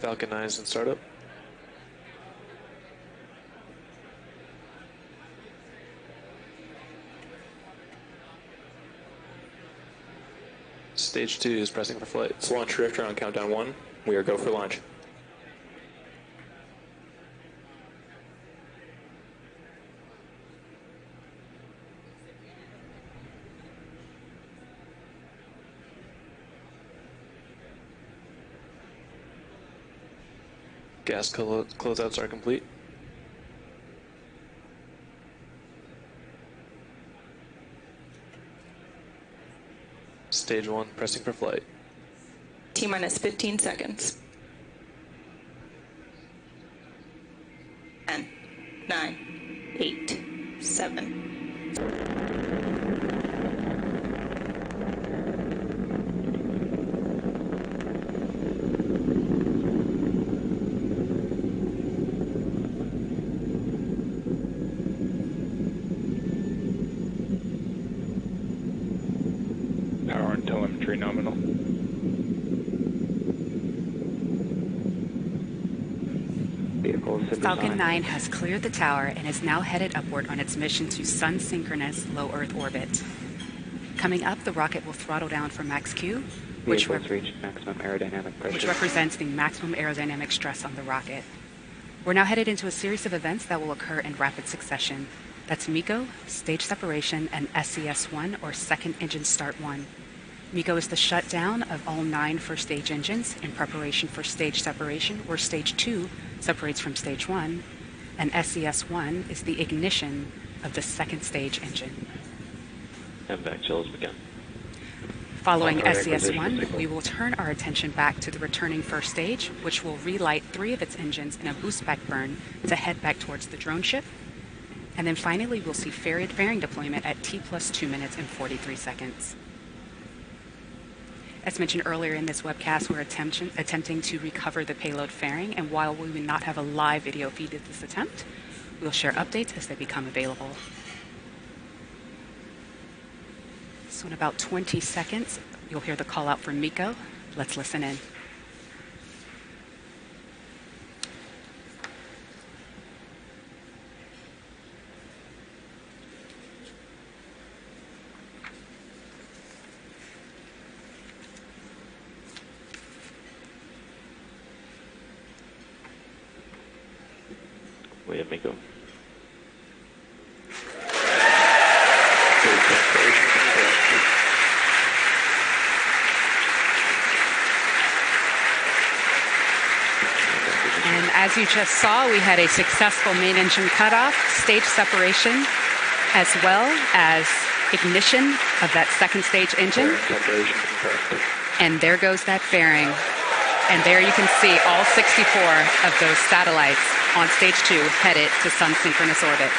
Falcon 9 is in startup. Stage 2 is pressing for flight. It's launch drifter on countdown 1. We are go for launch. Gas closeouts are complete. Stage 1 pressing for flight. T-minus 15 seconds. 10, 9, 8, 7. Power and telemetry nominal. Falcon 9 has cleared the tower and is now headed upward on its mission to sun-synchronous low Earth orbit. Coming up, the rocket will throttle down for max Q, which reach maximum aerodynamic pressure, which represents the maximum aerodynamic stress on the rocket. We're now headed into a series of events that will occur in rapid succession. That's MECO, stage separation, and SES-1, or second engine start 1. MECO is the shutdown of all 9 first stage engines in preparation for stage separation, where stage 2 separates from stage 1, and SES-1 is the ignition of the second stage engine. MVAC chill has begun. Following SES-1, we will turn our attention back to the returning first stage, which will relight 3 of its engines in a boost back burn to head back towards the drone ship. And then finally, we'll see fairing deployment at T plus 2 minutes and 43 seconds. As mentioned earlier in this webcast, we're attempting to recover the payload fairing, and while we will not have a live video feed of this attempt, we'll share updates as they become available. So in about 20 seconds, you'll hear the call out from MECO. Let's listen in. We have MECO. And as you just saw, we had a successful main engine cutoff, stage separation, as well as ignition of that second stage engine. And there goes that fairing. And there you can see all 64 of those satellites on stage 2 headed to sun-synchronous orbit.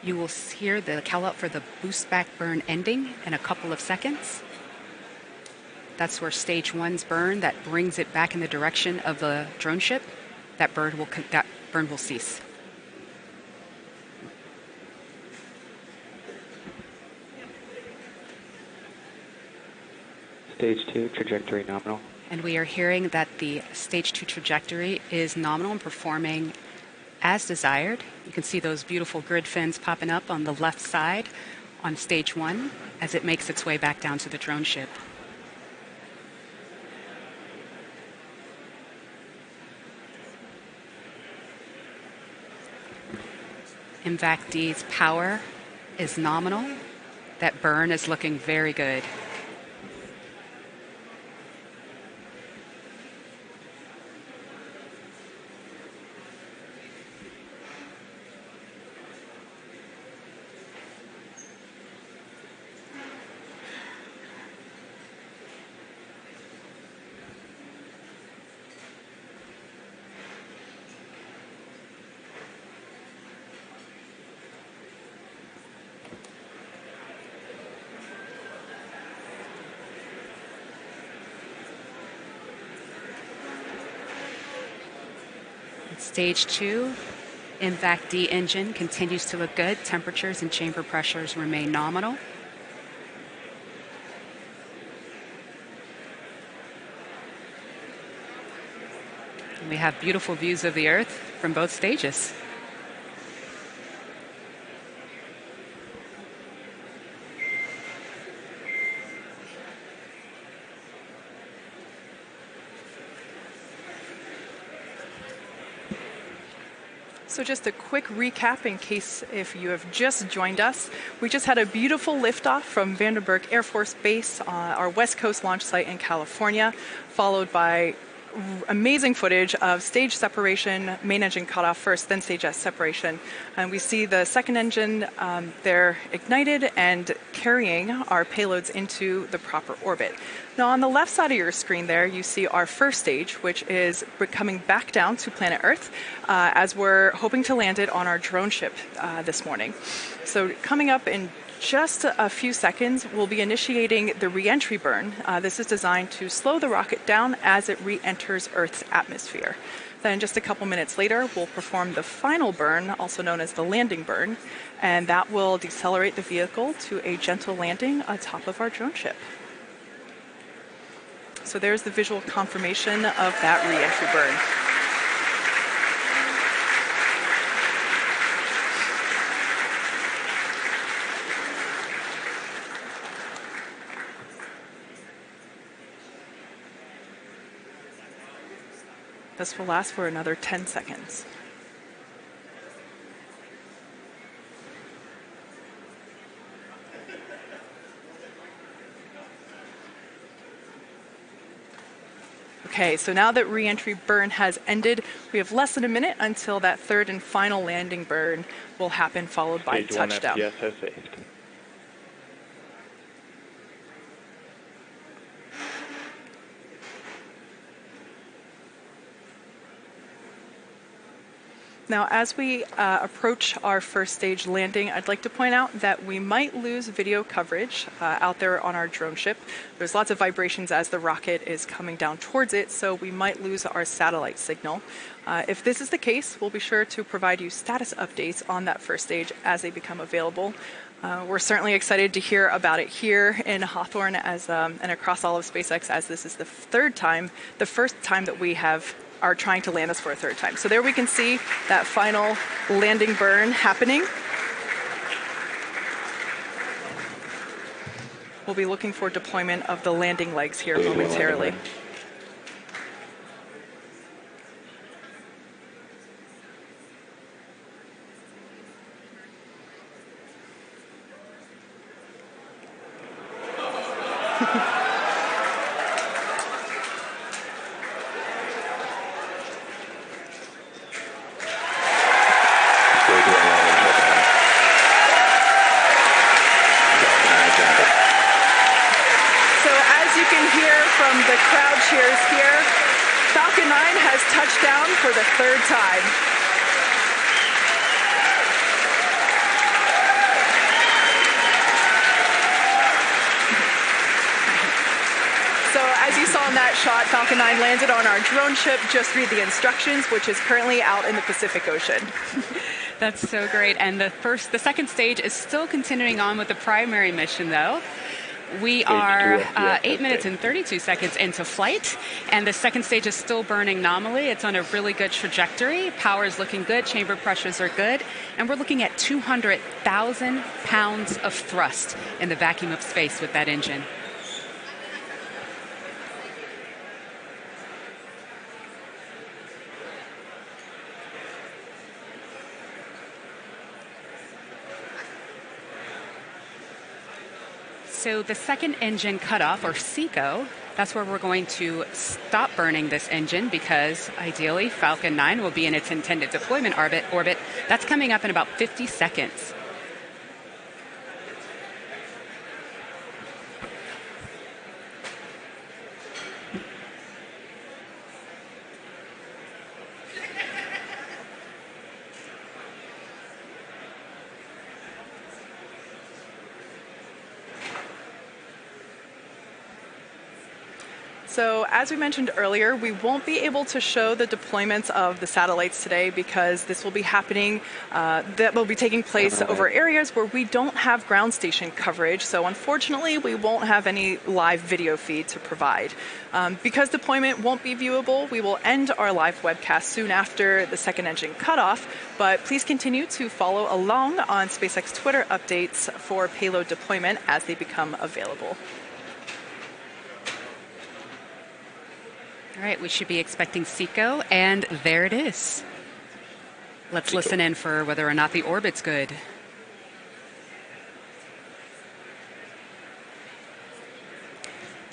You will hear the call out for the boost back burn ending in a couple of seconds. That's where stage 1's burn, that brings it back in the direction of the drone ship. That burn will cease. Stage 2 trajectory nominal. And we are hearing that the stage 2 trajectory is nominal and performing as desired. You can see those beautiful grid fins popping up on the left side on stage 1 as it makes its way back down to the drone ship. MVAC-D's power is nominal. That burn is looking very good. Stage 2, MVAC D engine continues to look good. Temperatures and chamber pressures remain nominal. And we have beautiful views of the Earth from both stages. So just a quick recap in case if you have just joined us. We just had a beautiful liftoff from Vandenberg Air Force Base, our West Coast launch site in California, followed by amazing footage of stage separation, main engine cut off first, then stage S separation. And we see the second engine there ignited and carrying our payloads into the proper orbit. Now on the left side of your screen there, you see our first stage, which is coming back down to planet Earth as we're hoping to land it on our drone ship this morning. So coming up in just a few seconds, we'll be initiating the re-entry burn. This is designed to slow the rocket down as it re-enters Earth's atmosphere. Then just a couple minutes later, we'll perform the final burn, also known as the landing burn, and that will decelerate the vehicle to a gentle landing atop of our drone ship. So there's the visual confirmation of that re-entry burn. This will last for another 10 seconds. Okay, so now that re-entry burn has ended, we have less than a minute until that third and final landing burn will happen, followed by Stage 1 touchdown. FPS has saved. Now, as we approach our first stage landing, I'd like to point out that we might lose video coverage out there on our drone ship. There's lots of vibrations as the rocket is coming down towards it, so we might lose our satellite signal. If this is the case, we'll be sure to provide you status updates on that first stage as they become available. We're certainly excited to hear about it here in Hawthorne and across all of SpaceX, as this is the first time that we are trying to land this for a third time. So there we can see that final landing burn happening. We'll be looking for deployment of the landing legs here momentarily. The crowd cheers here. Falcon 9 has touched down for the third time. So as you saw in that shot, Falcon 9 landed on our drone ship. Just read the instructions, which is currently out in the Pacific Ocean. That's so great. And the second stage is still continuing on with the primary mission, though. We are 8 minutes and 32 seconds into flight, and the second stage is still burning nominally. It's on a really good trajectory. Power is looking good. Chamber pressures are good. And we're looking at 200,000 pounds of thrust in the vacuum of space with that engine. So the second engine cutoff, or SECO, that's where we're going to stop burning this engine, because ideally Falcon 9 will be in its intended deployment orbit. That's coming up in about 50 seconds. So as we mentioned earlier, we won't be able to show the deployments of the satellites today because this will be happening, that will be taking place over areas where we don't have ground station coverage. So unfortunately, we won't have any live video feed to provide. Because deployment won't be viewable, we will end our live webcast soon after the second engine cutoff, but please continue to follow along on SpaceX Twitter updates for payload deployment as they become available. All right, we should be expecting SECO, and there it is. Let's listen in for whether or not the orbit's good.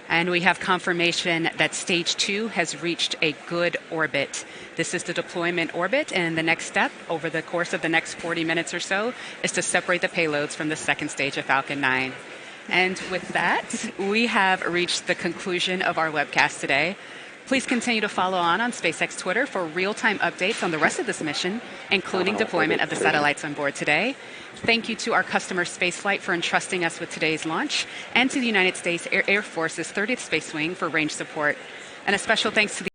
And we have confirmation that stage 2 has reached a good orbit. This is the deployment orbit, and the next step over the course of the next 40 minutes or so is to separate the payloads from the second stage of Falcon 9. And with that, we have reached the conclusion of our webcast today. Please continue to follow on SpaceX Twitter for real-time updates on the rest of this mission, including deployment of the satellites on board today. Thank you to our customer Spaceflight for entrusting us with today's launch, and to the United States Air Force's 30th Space Wing for range support. And a special thanks to the